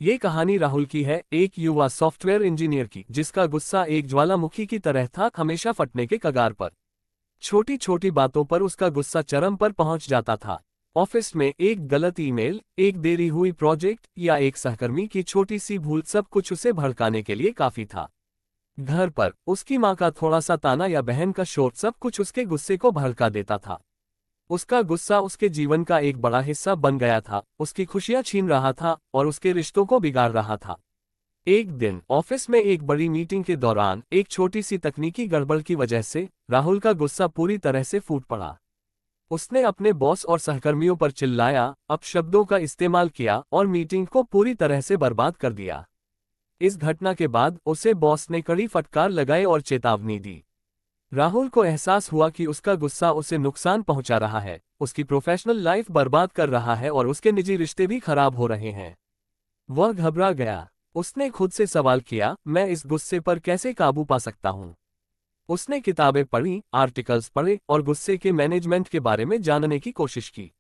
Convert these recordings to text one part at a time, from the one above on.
ये कहानी राहुल की है, एक युवा सॉफ्टवेयर इंजीनियर की, जिसका गुस्सा एक ज्वालामुखी की तरह था, हमेशा फटने के कगार पर। छोटी छोटी बातों पर उसका गुस्सा चरम पर पहुंच जाता था। ऑफिस में एक गलत ईमेल, एक देरी हुई प्रोजेक्ट या एक सहकर्मी की छोटी सी भूल, सब कुछ उसे भड़काने के लिए काफी था। घर पर उसकी माँ का थोड़ा सा ताना या बहन का शोर, सब कुछ उसके गुस्से को भड़का देता था। उसका गुस्सा उसके जीवन का एक बड़ा हिस्सा बन गया था, उसकी खुशियां छीन रहा था और उसके रिश्तों को बिगाड़ रहा था। एक दिन ऑफिस में एक बड़ी मीटिंग के दौरान एक छोटी सी तकनीकी गड़बड़ की वजह से राहुल का गुस्सा पूरी तरह से फूट पड़ा। उसने अपने बॉस और सहकर्मियों पर चिल्लाया, अपशब्दों का इस्तेमाल किया और मीटिंग को पूरी तरह से बर्बाद कर दिया। इस घटना के बाद उसे बॉस ने कड़ी फटकार लगाई और चेतावनी दी। राहुल को एहसास हुआ कि उसका गुस्सा उसे नुकसान पहुंचा रहा है, उसकी प्रोफेशनल लाइफ बर्बाद कर रहा है और उसके निजी रिश्ते भी खराब हो रहे हैं। वह घबरा गया। उसने खुद से सवाल किया, मैं इस गुस्से पर कैसे काबू पा सकता हूं? उसने किताबें पढ़ी, आर्टिकल्स पढ़े और गुस्से के मैनेजमेंट के बारे में जानने की कोशिश की।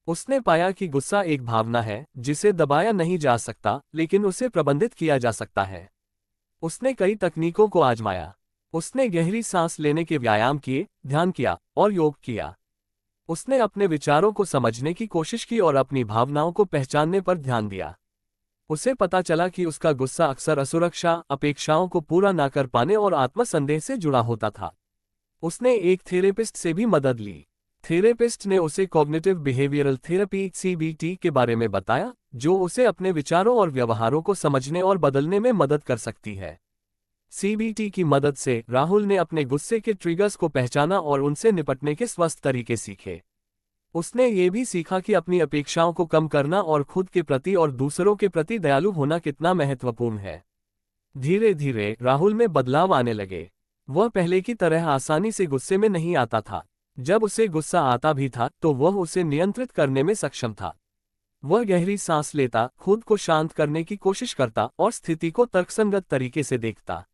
उसने पाया कि गुस्सा एक भावना है जिसे दबाया नहीं जा सकता, लेकिन उसे प्रबंधित किया जा सकता है। उसने कई तकनीकों को आजमाया। उसने गहरी सांस लेने के व्यायाम किए, ध्यान किया और योग किया। उसने अपने विचारों को समझने की कोशिश की और अपनी भावनाओं को पहचानने पर ध्यान दिया। उसे पता चला कि उसका गुस्सा अक्सर असुरक्षा, अपेक्षाओं को पूरा ना कर पाने और आत्मसंदेह से जुड़ा होता था। उसने एक थेरेपिस्ट से भी मदद ली। थेरेपिस्ट ने उसे कॉग्निटिव बिहेवियरल थेरेपी (सीबीटी) के बारे में बताया, जो उसे अपने विचारों और व्यवहारों को समझने और बदलने में मदद कर सकती है। सीबीटी की मदद से राहुल ने अपने गुस्से के ट्रिगर्स को पहचाना और उनसे निपटने के स्वस्थ तरीके सीखे। उसने ये भी सीखा कि अपनी अपेक्षाओं को कम करना और खुद के प्रति और दूसरों के प्रति दयालु होना कितना महत्वपूर्ण है। धीरे धीरे राहुल में बदलाव आने लगे। वह पहले की तरह आसानी से गुस्से में नहीं आता था। जब उसे गुस्सा आता भी था तो वह उसे नियंत्रित करने में सक्षम था। वह गहरी सांस लेता, खुद को शांत करने की कोशिश करता और स्थिति को तर्कसंगत तरीके से देखता।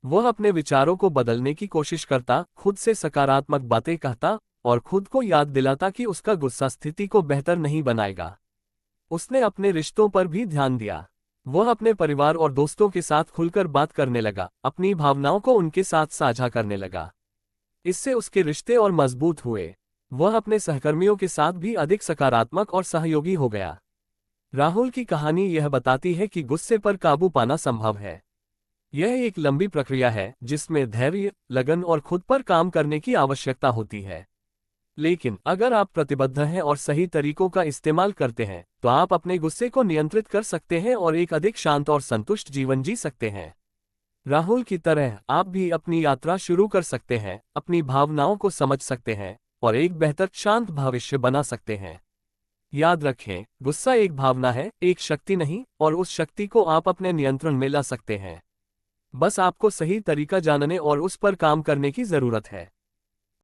वह अपने विचारों को बदलने की कोशिश करता, खुद से सकारात्मक बातें कहता और खुद को याद दिलाता कि उसका गुस्सा स्थिति को बेहतर नहीं बनाएगा। उसने अपने रिश्तों पर भी ध्यान दिया। वह अपने परिवार और दोस्तों के साथ खुलकर बात करने लगा, अपनी भावनाओं को उनके साथ साझा करने लगा। इससे उसके रिश्ते और मजबूत हुए। वह अपने सहकर्मियों के साथ भी अधिक सकारात्मक और सहयोगी हो गया। राहुल की कहानी यह बताती है कि गुस्से पर काबू पाना संभव है। यह एक लंबी प्रक्रिया है जिसमें धैर्य, लगन और खुद पर काम करने की आवश्यकता होती है। लेकिन अगर आप प्रतिबद्ध हैं और सही तरीकों का इस्तेमाल करते हैं, तो आप अपने गुस्से को नियंत्रित कर सकते हैं और एक अधिक शांत और संतुष्ट जीवन जी सकते हैं। राहुल की तरह आप भी अपनी यात्रा शुरू कर सकते हैं, अपनी भावनाओं को समझ सकते हैं और एक बेहतर शांत भविष्य बना सकते हैं। याद रखें, गुस्सा एक भावना है, एक शक्ति नहीं, और उस शक्ति को आप अपने नियंत्रण में ला सकते हैं। बस आपको सही तरीका जानने और उस पर काम करने की जरूरत है।